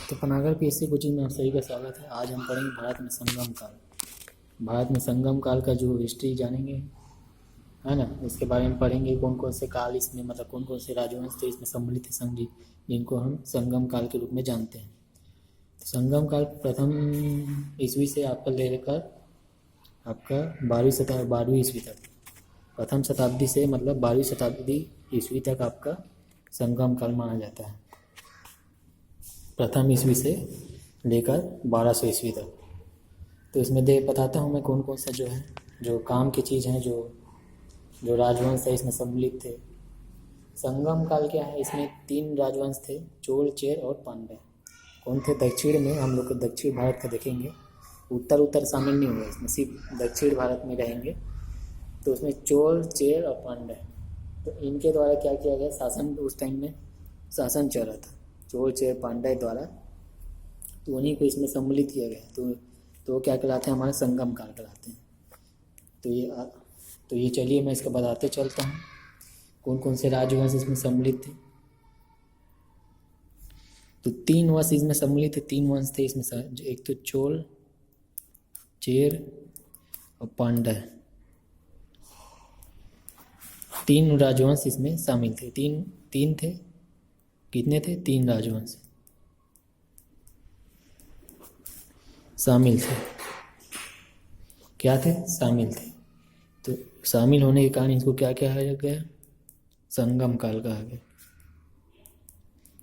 तो Panagar PSC coaching में आप सभी का स्वागत है। आज हम पढ़ेंगे भारत में संगम काल। भारत में संगम काल का जो हिस्ट्री जानेंगे, है ना, इसके बारे में पढ़ेंगे। कौन कौन से काल इसमें, मतलब कौन कौन से राजवंश थे इसमें सम्मिलित थे, संधि, जिनको हम संगम काल के रूप में जानते हैं। तो संगम काल प्रथम ईस्वी से आपका लेकर आपका 12वीं ईस्वी तक, प्रथम शताब्दी से मतलब 12वीं शताब्दी ईस्वी तक आपका संगम काल माना जाता है। प्रथम ईस्वी से लेकर 1200 ईस्वी तक। तो इसमें बताता हूँ मैं कौन कौन सा जो है, जो काम की चीज़ हैं, जो राजवंश है इसमें सम्मिलित थे। संगम काल क्या है, इसमें 3 राजवंश थे, चोल, चेर और पांड्य। कौन थे? दक्षिण में हम लोग दक्षिण भारत का देखेंगे, उत्तर शामिल नहीं हुआ इसमें, सिर्फ दक्षिण भारत में रहेंगे। तो उसमें चोल, चेर और पांड्य, तो इनके द्वारा क्या किया गया, शासन उस टाइम में शासन चल रहा था चोल, चेर, पांड्य द्वारा, तो उन्हीं को इसमें सम्मिलित किया गया। तो क्या कहलाते हैं, हमारे संगम काल कहलाते हैं। तो ये चलिए मैं इसका बताते चलता हूँ कौन कौन से राजवंश इसमें सम्मिलित थे। तो 3 वंश इसमें सम्मिलित थे, 3 वंश थे इसमें, एक तो चोल, चेर और पांड्य। 3 राजवंश इसमें शामिल थे, तीन थे। कितने थे? 3 राजवंश शामिल थे। क्या थे? शामिल थे। तो शामिल होने के कारण इसको क्या कहा गया? संगम काल कहा गया।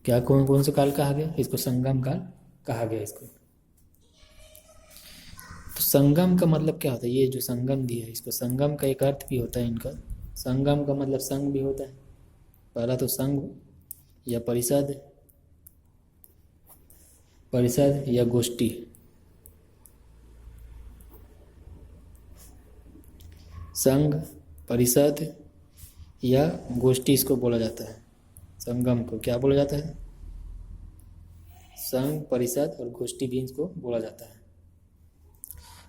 क्या कौन कौन से काल कहा गया? इसको संगम काल कहा गया इसको। तो संगम का मतलब क्या होता है? ये जो संगम दिया है, इसको संगम का एक अर्थ भी होता है इनका। संगम का मतलब संघ भी होता है। पहला तो संघ या परिषद या गोष्ठी। संघ, परिषद या गोष्ठी इसको बोला जाता है। संगम को क्या बोला जाता है? संघ, परिषद और गोष्ठी भी इसको बोला जाता है।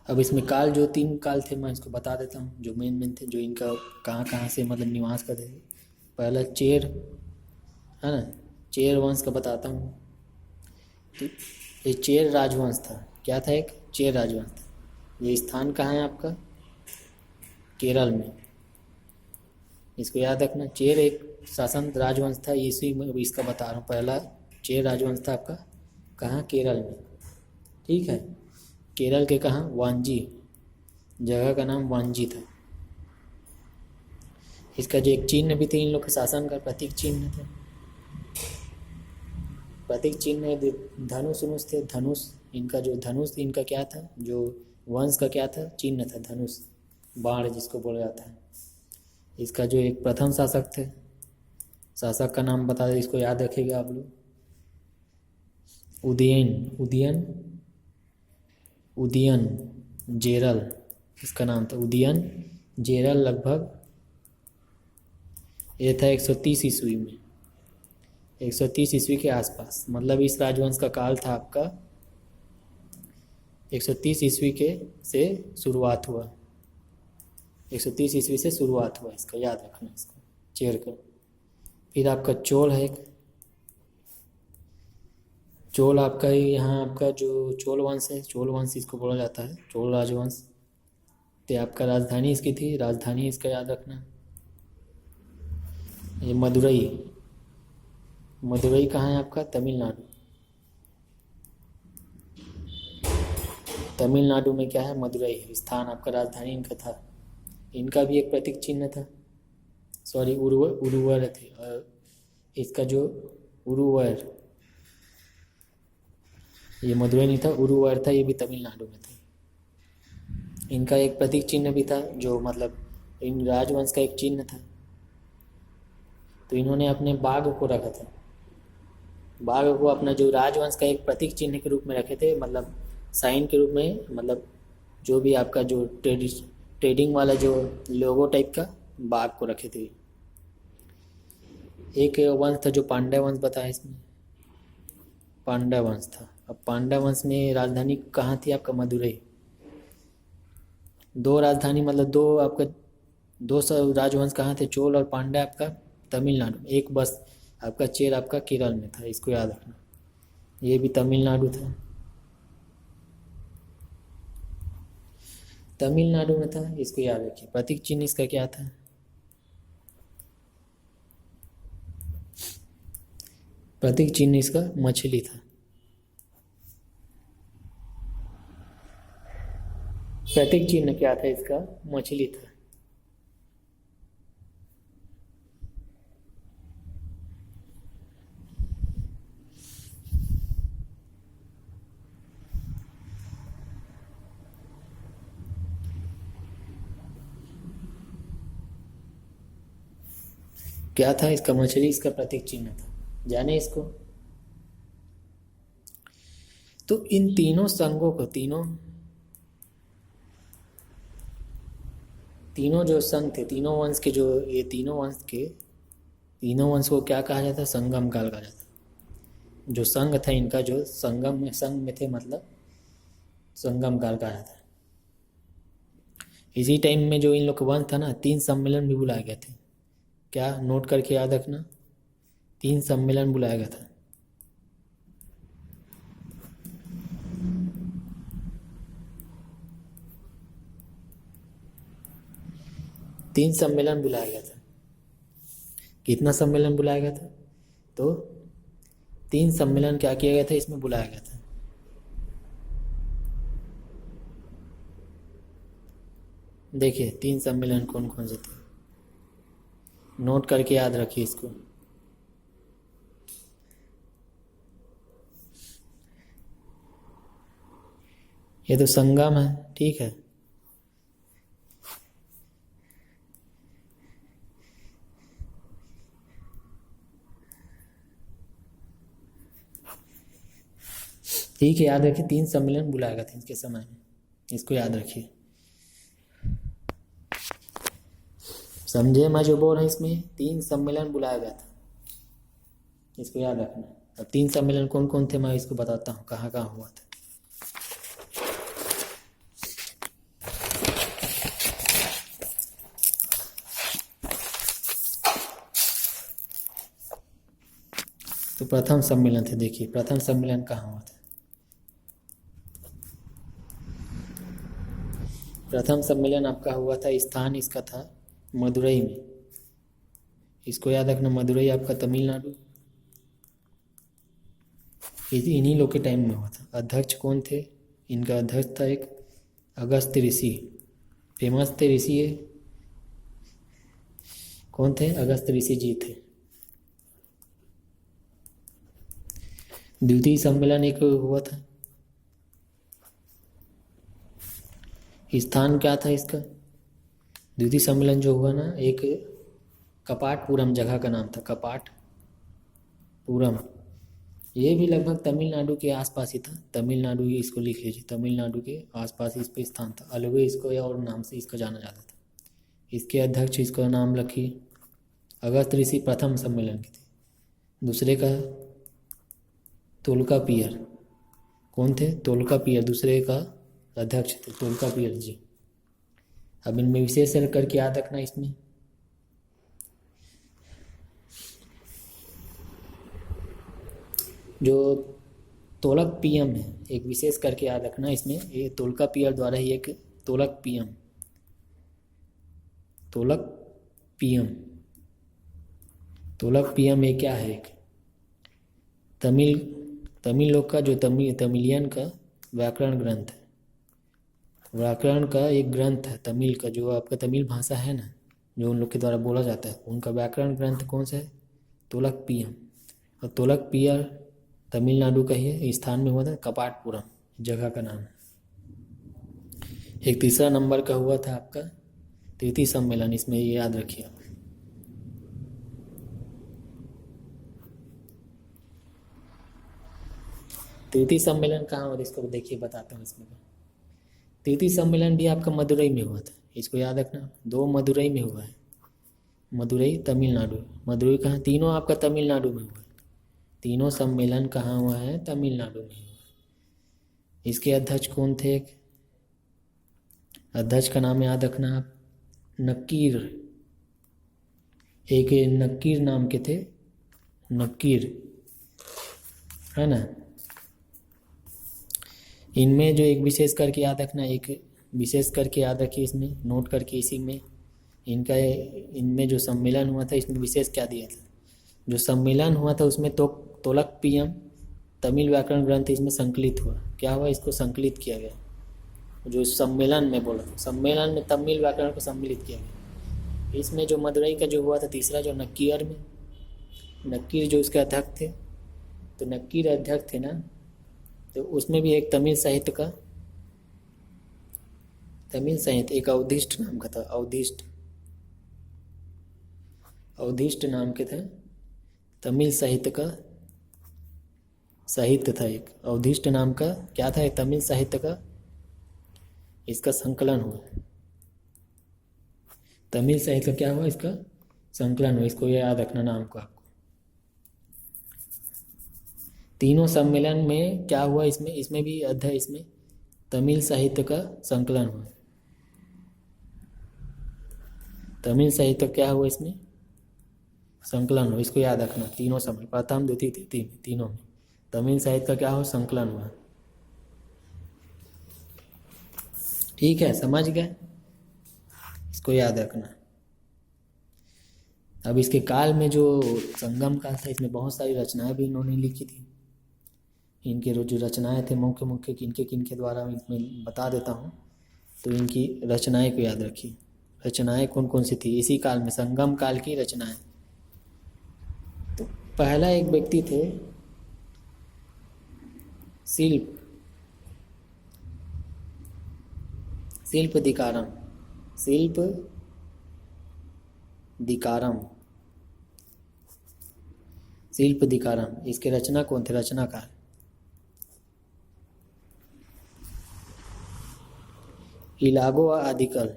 अब इसमें काल, जो 3 काल थे, मैं इसको बता देता हूँ, जो मेन थे, जो इनका कहाँ से मतलब निवास करते थे। पहला चेर, है ना, चेर वंश का बताता हूँ। तो ये चेर राजवंश था। क्या था? एक चेर राजवंश था। ये स्थान कहाँ है आपका? केरल में। इसको याद रखना। चेर एक शासन राजवंश था, इसी में इसका बता रहा हूँ। पहला चेर राजवंश था आपका कहाँ? केरल में। ठीक है, केरल के कहाँ? वांजी, जगह का नाम वांजी था। इसका जो एक चिन्ह भी थे, इन लोग के शासन का प्रतीक चिन्ह थे, प्रतीक चिन्ह धनुष उनुष थे। धनुष, इनका जो धनुष, इनका क्या था, जो वंश का क्या था, चिन्ह था, धनुष, बाण जिसको बोला जाता है। इसका जो एक प्रथम शासक थे, शासक का नाम बता दे, इसको याद रखिएगा आप लोग। उदयन जेरल इसका नाम था। उदयन जेरल लगभग ये था 130 ईस्वी में, 130 ईस्वी के आसपास। मतलब इस राजवंश का काल था आपका 130 ईस्वी के से शुरुआत हुआ। 130 ईस्वी से शुरुआत हुआ इसका, याद रखना इसको, चेर का। फिर आपका चोल है एक। चोल आपका यहाँ आपका जो चोल वंश है, चोल वंश इसको बोला जाता है, चोल राजवंश। तो आपका राजधानी इसकी थी, राजधानी इसका याद रखना, ये मदुरई। मदुरई कहाँ है आपका? तमिलनाडु। तमिलनाडु में क्या है? मदुरई है स्थान आपका, राजधानी इनका था। इनका भी एक प्रतीक चिन्ह था, सॉरी उरुवर थे। और इसका जो उरुवर, ये मदुरई नहीं था, उरुवर था, ये भी तमिलनाडु में था। इनका एक प्रतीक चिन्ह भी था, जो मतलब इन राजवंश का एक चिन्ह था। तो इन्होंने अपने बाघ को रखा था, बाघ को अपना जो राजवंश का एक प्रतीक चिन्ह के रूप में रखे थे, मतलब साइन के रूप में, मतलब जो भी आपका जो ट्रेडिंग वाला जो लोगो टाइप का बाघ को रखे थे। एक वंश था जो पांड्य वंश बताया इसमें, पांड्य वंश था। अब पांड्य वंश में राजधानी कहाँ थी आपका? मदुरई। 2 राजधानी, मतलब 2 आपका 2 राजवंश कहाँ थे? चोल और पांड्य आपका तमिलनाडु। एक बस आपका चेर आपका केरल में था, इसको याद रखना। ये भी तमिलनाडु था, तमिलनाडु में था, इसको याद रखिए। प्रतीक चिन्ह इसका क्या था? प्रतीक चिन्ह इसका मछली था। प्रतीक चिन्ह क्या था इसका? मछली था। क्या था इसका? मछली इसका प्रतीक चिन्ह था। जाने इसको। तो इन तीनों संघों को, तीनों जो संघ थे, तीनों वंश के, जो ये तीनों वंश को क्या कहा जाता? संगम काल कहा जाता। जो संघ था इनका, जो संघ में थे, मतलब संगम काल कहा जाता। इसी टाइम में जो इन लोग का वंश था ना, 3 सम्मेलन भी बुलाए गए थे। क्या? नोट करके याद रखना, 3 सम्मेलन बुलाया गया था। तीन सम्मेलन बुलाया गया था। कितना सम्मेलन बुलाया गया था? तो 3 सम्मेलन क्या किया गया था? इसमें बुलाया गया था। देखिए 3 सम्मेलन कौन कौन से थे, नोट करके याद रखिए इसको। ये तो संगम है, ठीक है। ठीक है, याद रखिए 3 सम्मेलन बुलाया गया था इसके समय में, इसको याद रखिए। समझे मैं जो बोल रहा हूँ? इसमें 3 सम्मेलन बुलाया गया था, इसको याद रखना। अब 3 सम्मेलन कौन कौन थे मैं इसको बताता हूँ, कहाँ कहाँ हुआ था। तो प्रथम सम्मेलन थे, देखिए प्रथम सम्मेलन कहाँ हुआ था। प्रथम सम्मेलन आपका हुआ था, स्थान इसका था मदुरई में, इसको याद रखना। मदुरई आपका तमिलनाडु, इन्हीं लोग के टाइम में हुआ था। अध्यक्ष कौन थे? इनका अध्यक्ष था एक अगस्त्य ऋषि, फेमस थे ऋषि ये। कौन थे? अगस्त्य ऋषि जी थे। द्वितीय सम्मेलन एक हुआ था, स्थान क्या था इसका? द्वितीय सम्मेलन जो हुआ ना, एक कपाटपुरम जगह का नाम था, कपाटपुरम। ये भी लगभग तमिलनाडु के आसपास ही था, तमिलनाडु ही इसको लिख लीजिए, तमिलनाडु के आसपास इस पे स्थान था। अलवे इसको या और नाम से इसको जाना जाता था। इसके अध्यक्ष इसका नाम रखिए, अगस्त ऋषि प्रथम सम्मेलन के थे। दूसरे का तोलकापियर, कौन थे? तोलकापियर दूसरे का अध्यक्ष थे, तोलकापियर जी। अब इनमें विशेष करके याद रखना, इसमें जो तोलक पीएम है, एक विशेष करके याद रखना इसमें, ये तोलकापियर द्वारा ही एक तोलक पीएम ये क्या है? एक तमिल लोग का, जो तमिलियन का व्याकरण ग्रंथ है, व्याकरण का एक ग्रंथ है तमिल का, जो आपका तमिल भाषा है ना, जो उन लोग के द्वारा बोला जाता है, उनका व्याकरण ग्रंथ कौन सा है? तोलक पीएम। और तोलक पियर तमिलनाडु का ही है, स्थान में हुआ था कपाटपुरम, जगह का नाम है। एक तीसरा नंबर का हुआ था आपका तृतीय सम्मेलन, इसमें ये याद रखिए आप। तृतीय सम्मेलन कहाँ हुआ, इसको देखिए बताता हूँ इसमें। तृतीय सम्मेलन भी आपका मदुरई में हुआ था, इसको याद रखना। 2 मदुरई में हुआ है, मदुरई तमिलनाडु। मदुरई कहाँ? तीनों आपका तमिलनाडु में हुआ है, तीनों सम्मेलन कहाँ हुआ है? तमिलनाडु में हुआ। इसके अध्यक्ष कौन थे? अध्यक्ष का नाम याद रखना आप, नक्कीर। एक नक्कीर नाम के थे, नक्कीर है ना। इनमें जो एक विशेष करके याद रखना, एक विशेष करके याद रखिए, इसमें नोट करके इसी में इनका इनमें जो सम्मेलन हुआ था इसमें विशेष क्या दिया था। जो सम्मेलन हुआ था उसमें तो तोलकपियम तमिल व्याकरण ग्रंथ इसमें संकलित हुआ। क्या हुआ, इसको संकलित किया गया। जो सम्मेलन में बोला था, सम्मेलन में तमिल व्याकरण को सम्मिलित किया गया। इसमें जो मदुरई का जो हुआ था तीसरा, जो नक्कीर में, नक्कीर जो उसके अध्यक्ष थे, तो नक्कीर अध्यक्ष थे ना, तो उसमें भी एक तमिल साहित्य का, तमिल साहित्य एक अवधिष्ट नाम का था, अवधिष्ट नाम के थे, तमिल साहित्य का साहित्य था एक अवधिष्ट नाम का, क्या था, एक तमिल साहित्य का इसका संकलन हुआ। तमिल साहित्य का क्या हुआ, इसका संकलन हुआ। इसको याद रखना नाम को आपको। तीनों सम्मेलन में क्या हुआ, इसमें भी अध्याय, इसमें तमिल साहित्य का संकलन हुआ। तमिल साहित्य क्या हुआ, इसमें संकलन हुआ। इसको याद रखना। तीनों समय, प्रथम द्वितीय तृतीय, तीनों में तमिल साहित्य का क्या हो, संकलन हुआ। ठीक है, समझ गए, इसको याद रखना। अब इसके काल में जो संगम काल था, इसमें बहुत सारी रचनाएं भी इन्होंने लिखी थी। इनके जो रचनाएं थे मुख्य मुख्य किनके किनके द्वारा, इसमें बता देता हूँ। तो इनकी रचनाएं को याद रखिए। रचनाएं कौन कौन सी थी इसी काल में, संगम काल की रचनाएं। तो पहला एक व्यक्ति थे शिल्पदिकारम, शिल्पदिकारम। इसके रचना कौन थे, रचनाकार इलागो आदिकल।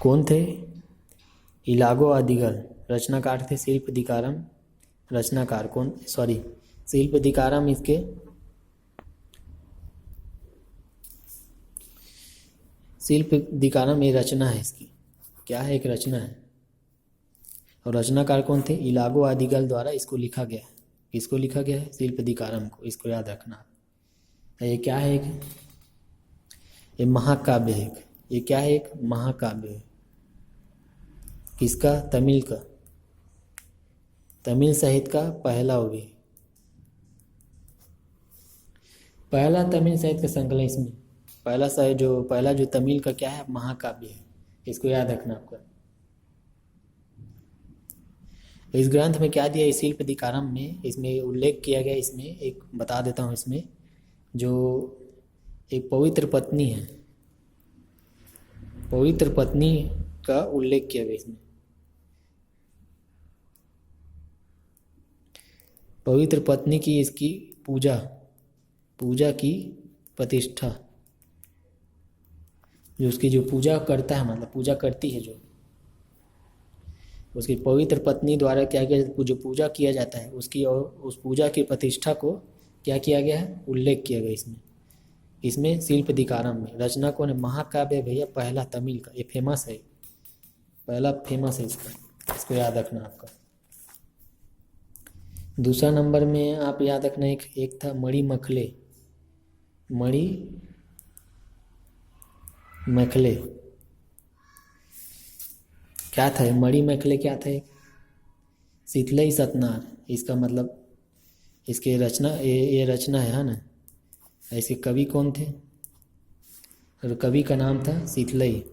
कौन थे, इलागो आदिगल। रचनाकार थे शिल्पदिकारम, रचनाकार कौन, सॉरी शिल्पदिकारम। इसके शिल्पदिकारम ये रचना है इसकी, क्या है, एक रचना है। और रचनाकार कौन थे, इलागो आदिगल द्वारा इसको लिखा गया है। किसको लिखा गया है, शिल्पदिकारम को। इसको याद रखना। ये क्या है, एक ये महाकाव्य है। ये क्या है, एक महाकाव्य है। किसका, तमिल का, तमिल साहित्य का पहला हो गया, पहला तमिल साहित्य का संकलन। इसमें पहला जो तमिल का क्या है, महाकाव्य है। इसको याद रखना आपको। इस ग्रंथ में क्या दिया, इस शिल्पदिकारम में, इसमें उल्लेख किया गया। इसमें एक बता देता हूँ, इसमें जो एक पवित्र पत्नी है, पवित्र पत्नी का उल्लेख किया गया। इसमें पवित्र पत्नी की इसकी पूजा की प्रतिष्ठा, जो उसकी जो पूजा करता है, मतलब पूजा करती है, जो उसकी पवित्र पत्नी द्वारा क्या किया, जो पूजा किया जाता है उसकी, और उस पूजा की प्रतिष्ठा को क्या किया गया है, उल्लेख किया गया इसमें शिल्पदिकारम में। रचना कौन है, महाकाव्य भैया, पहला तमिल का, ये फेमस है, पहला फेमस है इसका। इसको याद रखना आपका। दूसरा नंबर में आप याद रखना, एक था मणिमेखले। क्या था मणिमेखले, क्या था, शीतलई सतनार। इसका मतलब इसके रचना, ये रचना है ना। इसके कवि कौन थे, और कवि का नाम था शीतलई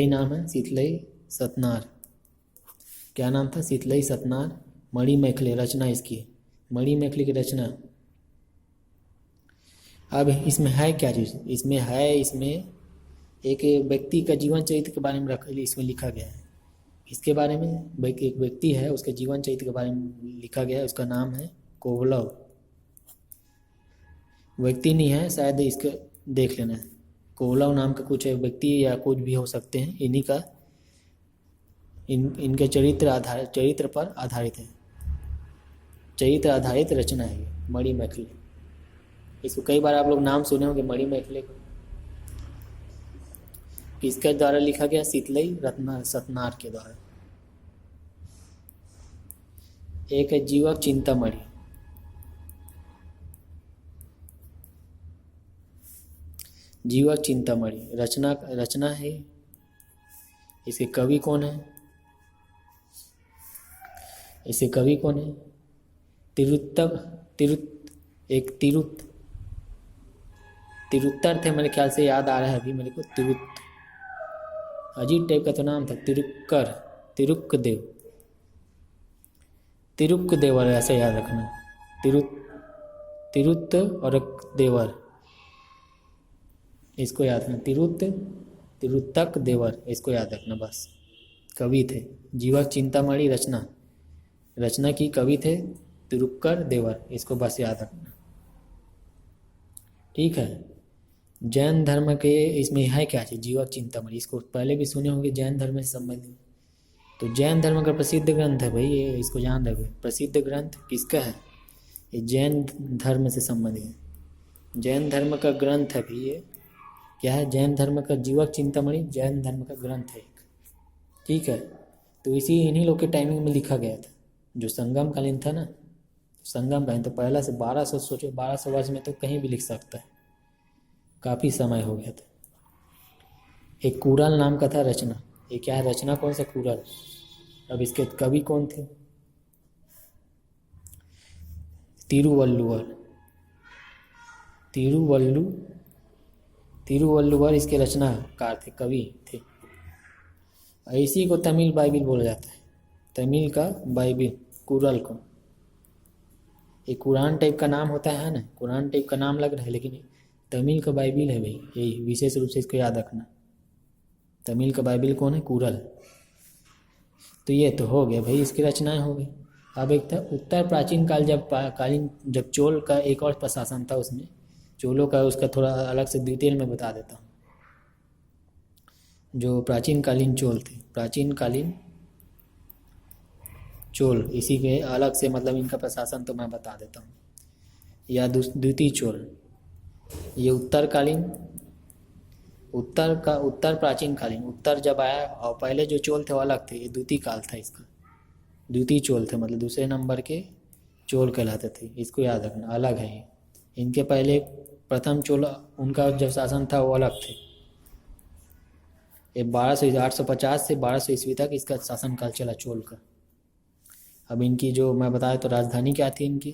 नाम है, शीतलई सतनार। क्या नाम था, शीतलई सतनार। मणिमेखले रचना इसकी, मणिमेखले की रचना। अब इसमें है क्या चीज़, इसमें एक व्यक्ति का जीवन चरित्र के बारे में इसमें लिखा गया है। इसके बारे में, एक व्यक्ति है, उसके जीवन चरित्र के बारे में लिखा गया है। उसका नाम है कोवलव। व्यक्ति नहीं है शायद, इसको देख लेना है। कोवलव नाम का कुछ व्यक्ति या कुछ भी हो सकते हैं। इन्हीं का इनके चरित्र पर आधारित है, चरित्र आधारित रचना है मणिमेखले। इसको कई बार आप लोग नाम सुने होंगे मणिमेखले को। किसके द्वारा लिखा गया, शीतलई सतनार के द्वारा। एक है जीवक चिंतामणि। जीवक चिंतामणि रचना रचना है। इसके कवि कौन है? इसके कवि कौन है? तिरुत्तम एक तिरुत्तर थे मेरे ख्याल से, याद आ रहा है अभी मेरे को। अजीब टाइप का तो नाम था, तिरुक्क देवर ऐसे याद रखना। तिरुत्त और देवर, इसको याद रखना। तिरुत्तक देवर, इसको याद रखना बस। कवि थे। जीवक चिंतामणि रचना की कवि थे तिरुक्कर देवर, इसको बस याद रखना। ठीक है। जैन धर्म के इसमें है क्या है? जीवक चिंतामणि, इसको पहले भी सुने होंगे, जैन धर्म से संबंधित। तो जैन धर्म का प्रसिद्ध ग्रंथ है भाई ये, इसको जान रहे। प्रसिद्ध ग्रंथ किसका है? ये जैन धर्म से संबंधित, जैन धर्म का ग्रंथ है भाई ये। क्या है? जैन धर्म का जीवक चिंतामणि जैन धर्म का ग्रंथ है एक। ठीक है। तो इन्हीं लोग के टाइमिंग में लिखा गया था, जो संगम कालीन था ना, संगम कालीन। तो पहला से 1200, सोचो 1200 वर्ष में तो कहीं भी लिख सकता है, काफ़ी समय हो गया था। एक कुराल नाम का था रचना। ये क्या है? रचना कौन सा? कुराल। अब इसके कवि कौन थे? तिरुवल्लुवर इसके रचनाकार थे, कवि थे। इसी को तमिल बाइबिल बोला जाता है, तमिल का बाइबिल कुराल को। एक कुरान टाइप का नाम होता है ना, कुरान टाइप का नाम लग रहा है, लेकिन तमिल का बाइबिल है भाई, यही विशेष रूप से इसको याद रखना। तमिल का बाइबिल कौन है? कुराल। तो ये तो हो गया भाई, इसकी रचनाएं हो गई। अब एक था उत्तर प्राचीन काल, जब चोल का एक और प्रशासन था, उसमें चोलों का, उसका थोड़ा अलग से डिटेल में बता देता हूँ। जो प्राचीन कालीन चोल थे, प्राचीन कालीन चोल, इसी के अलग से मतलब इनका प्रशासन तो मैं बता देता हूँ। या द्वितीय चोल, ये उत्तर प्राचीन कालीन, उत्तर जब आया, और पहले जो चोल थे वो अलग थे, ये द्वितीय काल था इसका। द्वितीय चोल थे मतलब दूसरे नंबर के चोल कहलाते थे, इसको याद रखना, अलग है ये। इनके पहले प्रथम चोल, उनका जब शासन था वो अलग थे। ये 850 से 1200 ईस्वी तक इसका शासनकाल चला चोल का। अब इनकी जो मैं बताया, तो राजधानी क्या थी इनकी?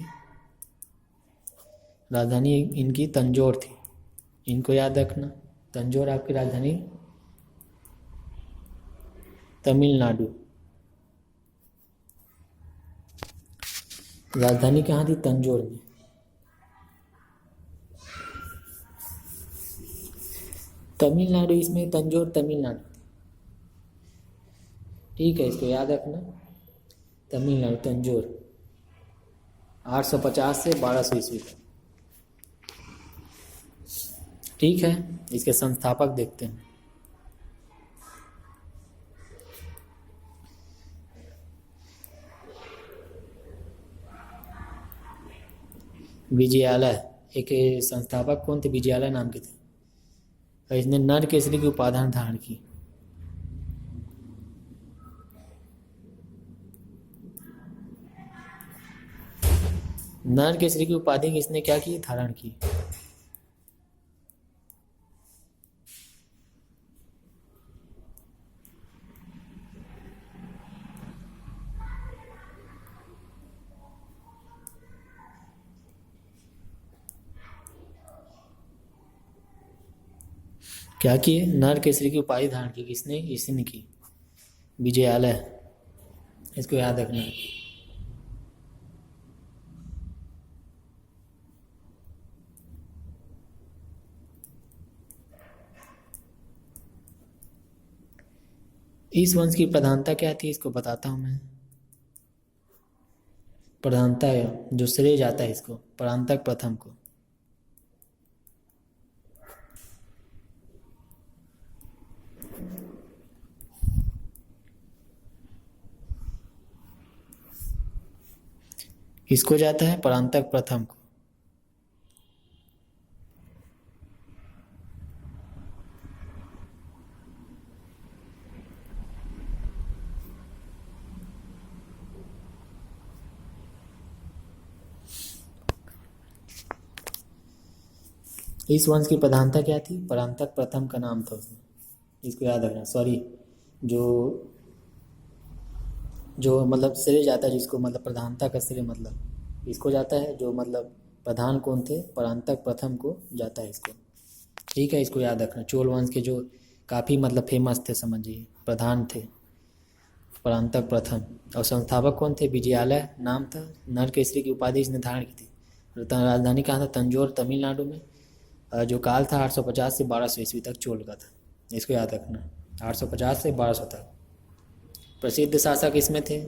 राजधानी इनकी तंजौर थी, इनको याद रखना। तंजौर आपकी राजधानी, तमिलनाडु। राजधानी कहाँ थी? तंजौर में। तमिलनाडु, इसमें तंजौर तमिलनाडु। ठीक है, इसको याद रखना, तमिलनाडु तंजौर, 850 से 1200 ईस्वी तक। ठीक है, इसके संस्थापक देखते हैं। विजयालय, एक संस्थापक कौन थे? विजयालय नाम के थे, और इसने नर केसरी की उपाधि धारण की। नर केसरी की उपाधि किसने क्या की? धारण की। क्या किए? नर केसरी की उपाधि धारण की। किसने? इसी ने की, विजयालय, इसको याद रखना। इस वंश की प्रधानता क्या थी, इसको बताता हूं मैं। प्रधानता जो श्रेय जाता है इसको, परांतक प्रथम को। किसको जाता है? परांतक प्रथम को। इस वंश की प्रधानता क्या थी? परांतक प्रथम का नाम था उसमें, इसको याद रखना। सॉरी, जो जो मतलब श्रेय जाता है जिसको, मतलब प्रधानता का श्रेय मतलब इसको जाता है, जो मतलब प्रधान कौन थे? परांतक प्रथम को जाता है इसको। ठीक है, इसको याद रखना। चोल वंश के जो काफ़ी मतलब फेमस थे, समझिए, प्रधान थे परांतक प्रथम। और संस्थापक कौन थे? विजयालय नाम था। नरकेसरी की उपाधि इसने धारण की थी। राजधानी कहाँ था? तंजौर, तमिलनाडु में। जो काल था 850 से 1200 ईस्वी तक चोल का था, इसको याद रखना। 850 से 1200 तक। प्रसिद्ध शासक इसमें थे,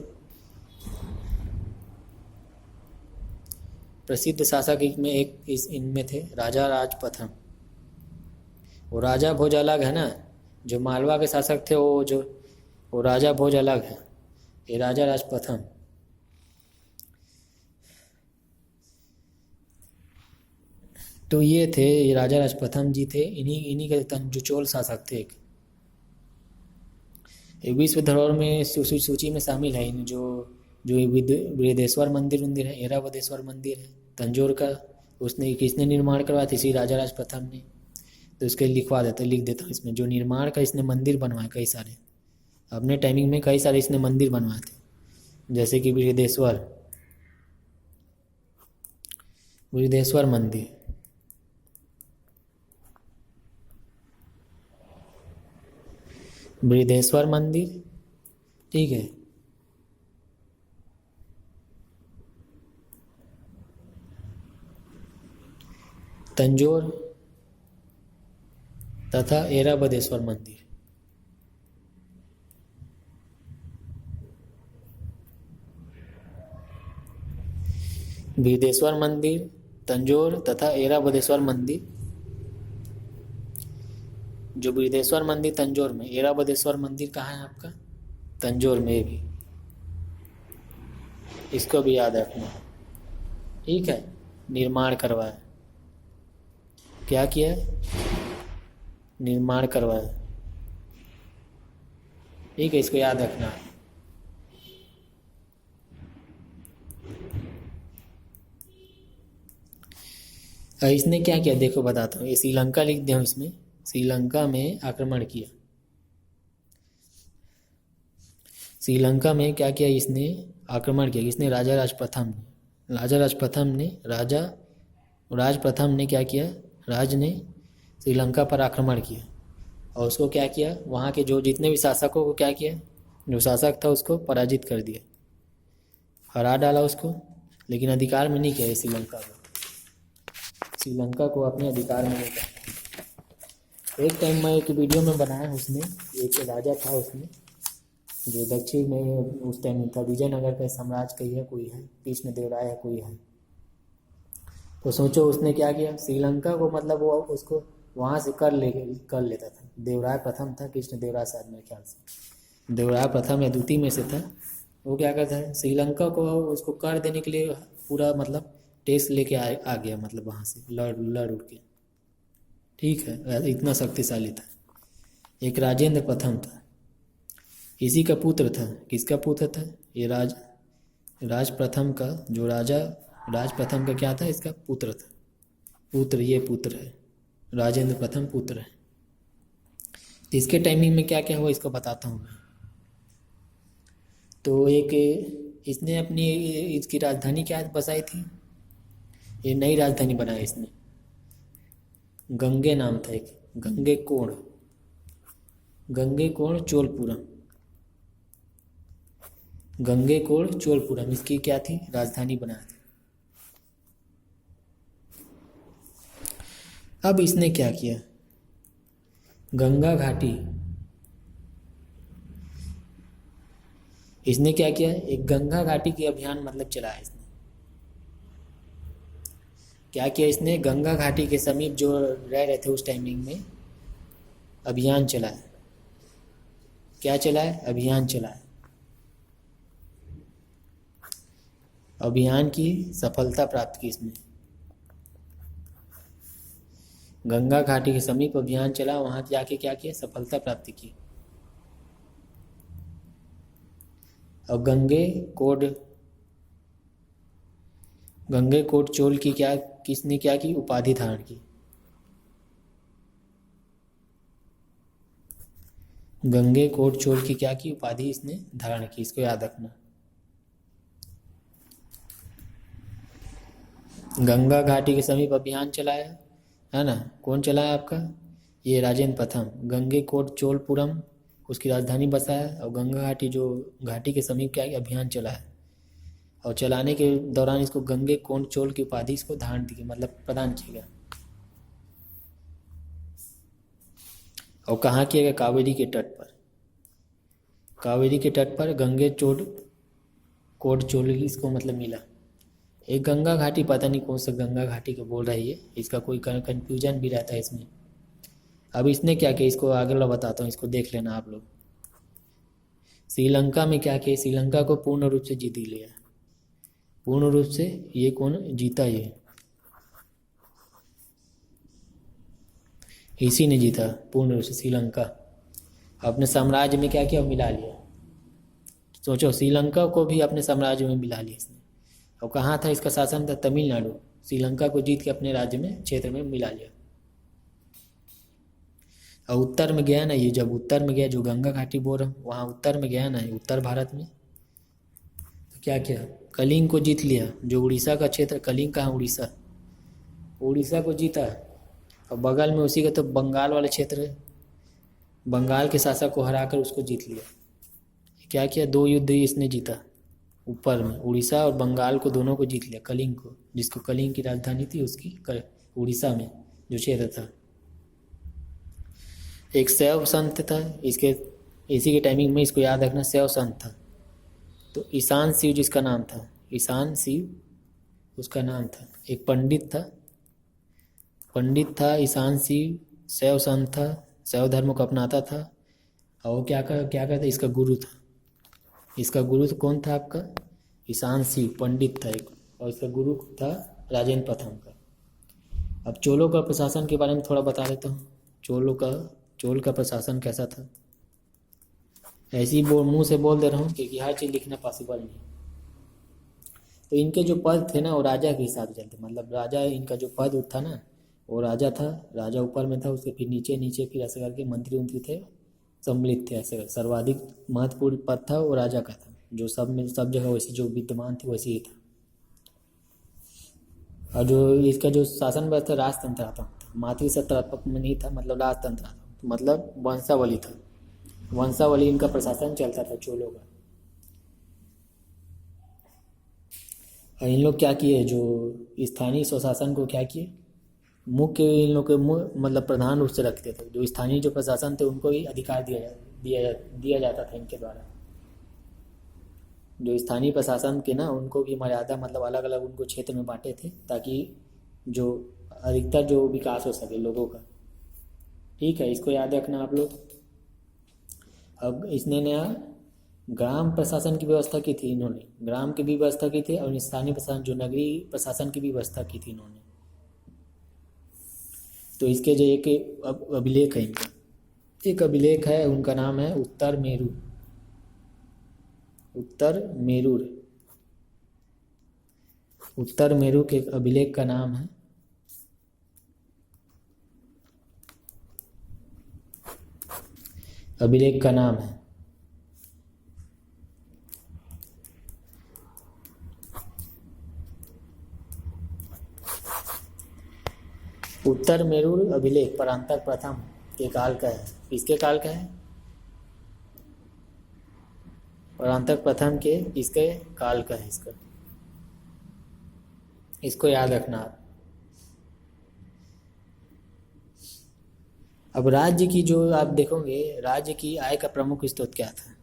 प्रसिद्ध शासक में इनमें थे राजा राज प्रथम। वो राजा भोज अलग है ना, जो मालवा के शासक थे वो राजा भोज अलग है, ये राजा राज प्रथम। तो ये थे, ये राजा राज प्रथम जी थे। इन्हीं के जो चोल शासक थे। एक विश्व धरोहर में सूची में शामिल है इन जो बृहदेश्वर मंदिर है, ऐरावतेश्वर मंदिर है तंजौर का। उसने किसने निर्माण करवाया था? इसी राजा राज प्रथम ने। तो इसके लिख देता हूँ इसमें, जो निर्माण का इसने मंदिर बनवाए कई सारे, अपने टाइमिंग में कई सारे इसने मंदिर बनवाए थे, जैसे कि बृहदेश्वर मंदिर, बृहदेश्वर मंदिर, ठीक है। तंजौर तथा ऐरावतेश्वर मंदिर। बृहदेश्वर मंदिर, तंजौर तथा ऐरावतेश्वर मंदिर। जो बृहदेश्वर मंदिर तंजौर में, ऐरावतेश्वर मंदिर कहाँ है आपका? तंजौर में भी, इसको भी याद रखना। ठीक है, निर्माण करवाया, क्या किया? निर्माण करवाया। ठीक है, इसको याद रखना। इसने क्या किया देखो, बताता हूँ। ये श्रीलंका लिख दिया हूँ इसमें, श्रीलंका में आक्रमण किया। श्रीलंका में क्या किया इसने? आक्रमण किया। इसने राजा राज प्रथम ने क्या किया? राज ने श्रीलंका पर आक्रमण किया और उसको क्या किया? वहाँ के जो जितने भी शासकों को क्या किया? जो शासक था उसको पराजित कर दिया, हरा डाला उसको, लेकिन अधिकार में नहीं किया श्रीलंका को। श्रीलंका को अपने अधिकार में नहीं किया। एक टाइम मैं एक वीडियो में बनाया उसने, एक राजा था उसमें जो दक्षिण में उस टाइम था, विजयनगर का साम्राज्य का ही है कोई है, कृष्णदेवराय है कोई है। तो सोचो उसने क्या किया? श्रीलंका को मतलब वो उसको वहाँ से कर लेता था। देवराय प्रथम था, कृष्णदेवराय शायद मेरे ख्याल से देवराय प्रथम या द्वितीय में से था। वो क्या करता है, श्रीलंका को उसको कर देने के लिए पूरा मतलब टेस्ट लेके आ गया, मतलब वहाँ से लड़ उड़ के। ठीक है, इतना शक्तिशाली था। एक राजेंद्र प्रथम था, इसी का पुत्र था। किसका पुत्र था? ये राज प्रथम का, जो राजा राज प्रथम का क्या था? इसका पुत्र था। ये पुत्र है, राजेंद्र प्रथम पुत्र है। इसके टाइमिंग में क्या क्या हुआ इसको बताता हूँ मैं। तो एक इसने अपनी इसकी राजधानी क्या बसाई थी? ये नई राजधानी बनाई इसने, गंगे नाम था एक, गंगेकोण चोलपुरम इसकी क्या थी? राजधानी बनाया थी। अब इसने क्या किया? गंगा घाटी, इसने क्या किया? एक गंगा घाटी के अभियान मतलब चलाया इसने। क्या किया इसने? गंगा घाटी के समीप जो रह रहे थे उस टाइमिंग में अभियान चलाया। क्या चलाया? अभियान चलाया। अभियान की सफलता प्राप्त की इसने। गंगा घाटी के समीप अभियान चला, वहां जाके क्या किया? सफलता प्राप्त की। और गंगे कोट चोल की क्या, किसने क्या की? उपाधि धारण की। गंगे कोट चोल की क्या की उपाधि इसने धारण की, इसको याद रखना। गंगा घाटी के समीप अभियान चलाया है ना, कौन चलाया आपका, ये राजेंद्र प्रथम। गंगे कोट चोलपुरम उसकी राजधानी बसाया, और गंगा घाटी जो घाटी के समीप क्या अभियान चलाया, और चलाने के दौरान इसको गंगे कोट चोल की उपाधि इसको धारण दी, मतलब प्रदान किया गया। और कहाँ किया गया, कावेरी के तट पर। कावेरी के तट पर गंगे चोट कोट चोल इसको मतलब मिला। एक गंगा घाटी, पता नहीं कौन सा गंगा घाटी को बोल रही है, इसका कोई कन्फ्यूजन भी रहता है इसमें। अब इसने क्या किया, इसको आगे मैं बताता हूँ, इसको देख लेना आप लोग। श्रीलंका में क्या किया, श्रीलंका को पूर्ण रूप से जीत लिया, पूर्ण रूप से। ये कौन जीता, ये इसी ने जीता पूर्ण रूप से श्रीलंका। अपने साम्राज्य में क्या किया, मिला लिया। सोचो, श्रीलंका को भी अपने साम्राज्य में मिला लिया इसने। और कहाँ था इसका शासन, था तमिलनाडु। श्रीलंका को जीत के अपने राज्य में क्षेत्र में मिला लिया। और उत्तर में गया ना, ये जब उत्तर में गया, जो गंगा घाटी बोल रहा हूँ वहाँ उत्तर में गया ना, उत्तर भारत में, तो क्या किया, कलिंग को जीत लिया। जो उड़ीसा का क्षेत्र, कलिंग कहाँ, उड़ीसा, उड़ीसा को जीता। और बगल में उसी का तो बंगाल वाला क्षेत्र है, बंगाल के शासक को हराकर उसको जीत लिया। क्या किया, 2 युद्ध इसने जीता ऊपर में, उड़ीसा और बंगाल को दोनों को जीत लिया। कलिंग को, जिसको कलिंग की राजधानी थी उसकी, उड़ीसा में जो क्षेत्र था। एक शैव संत था इसके, इसी के टाइमिंग में, इसको याद रखना, शैव संत था। तो ईशान शिव जिसका नाम था, ईशान शिव उसका नाम था। एक पंडित था ईशान शिव, शैव संत था, शैव धर्म को अपनाता था। और वो क्या करता, इसका गुरु था। इसका गुरु तो कौन था आपका, ईशान शिव पंडित था एक, और इसका गुरु था राजेंद्र प्रथम का। अब चोलों का प्रशासन के बारे में थोड़ा बता देता हूँ। चोल का प्रशासन कैसा था, ऐसे ही मुंह से बोल दे रहा हूँ क्योंकि हर चीज़ लिखना पॉसिबल नहीं। तो इनके जो पद थे ना, वो राजा के हिसाब से चलते, मतलब राजा, इनका जो पद था ना, वो राजा था। राजा ऊपर में था, उसके फिर नीचे फिर ऐसे करके मंत्री थे, सम्मिलित थे। ऐसे सर्वाधिक महत्वपूर्ण पद था वो राजा का था, जो सब जगह वैसी जो विद्यमान थी वैसे ही था। और जो इसका जो शासन व्यवस्था राजतंत्र था, मातृसत्तात्मक में नहीं था, मतलब राजतंत्र था, मतलब वंशावली था। वंशावली इनका प्रशासन चलता था चोलों का। और इन लोग क्या किए, जो स्थानीय स्वशासन को क्या किए, मुख्य इन लोग के मतलब प्रधान रूप से रखते थे। जो स्थानीय जो प्रशासन थे उनको भी अधिकार दिया जाता था इनके द्वारा। जो स्थानीय प्रशासन के ना, उनको भी मर्यादा, मतलब अलग अलग उनको क्षेत्र में बांटे थे, ताकि जो अधिकतर जो विकास हो सके लोगों का। ठीक है, इसको याद रखना आप लोग। अब इसने नया ग्राम प्रशासन की व्यवस्था की थी, इन्होंने ग्राम की भी व्यवस्था की थी, और स्थानीय प्रशासन जो नगरीय प्रशासन की भी व्यवस्था की थी इन्होंने। तो इसके जो एक अभिलेख है, इनका एक अभिलेख है, उनका नाम है उत्तर मेरू के अभिलेख का नाम है उत्तर मेरू अभिलेख। परांतक प्रथम के काल का है। किसके काल का है, परांतक प्रथम के इसके काल का है। इसको याद रखना आप। अब राज्य की जो आप देखोगे, राज्य की आय का प्रमुख स्रोत क्या था,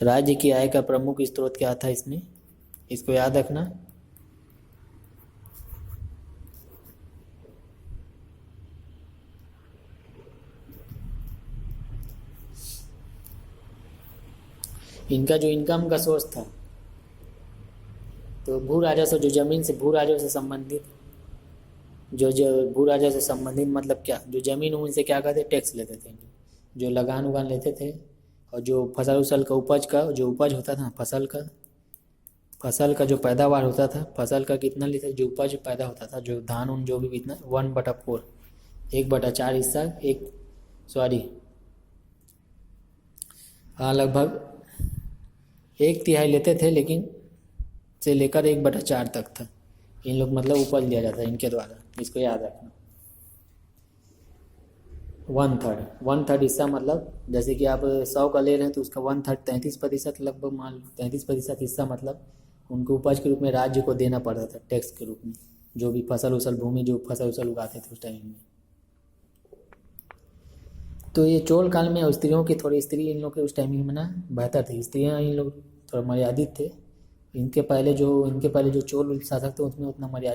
राज्य की आय का प्रमुख स्रोत क्या था इसमें, इसको याद रखना। इनका जो इनकम का सोर्स था, तो भू राजस्व, जो जमीन से भू राजस्व से संबंधित, जो भू राजस्व से संबंधित मतलब क्या, जो जमीन उनसे क्या करते, टैक्स लेते थे, जो लगान उगान लेते थे। और जो फसल उसल का उपज का जो उपज होता था फसल का, फसल का जो पैदावार होता था, फसल का कितना लीटर जो उपज पैदा होता था, जो धान उन जो भी कितना 1/4, 1/4 हिस्सा, एक सॉरी हाँ लगभग 1/3 लेते थे, लेकिन से लेकर 1/4 तक था इन लोग मतलब उपज लिया जाता है इनके द्वारा, इसको याद रखना। 1/3 हिस्सा मतलब जैसे कि आप 100 का ले रहे हैं तो उसका 1/3 33% लगभग मान लो, 33% हिस्सा मतलब उनको उपज के रूप में राज्य को देना पड़ता था टैक्स के रूप में, जो भी फसल उसल भूमि जो फसल उसल उगाते थे उस टाइम में। तो ये चोल काल में स्त्रियों की थोड़ी, स्त्री इन लोग के उस टाइमिंग में ना बेहतर थी, स्त्रियाँ इन लोग थोड़ा मर्यादित थे। इनके पहले जो चोल शासक थे उसमें उतना मर्यादित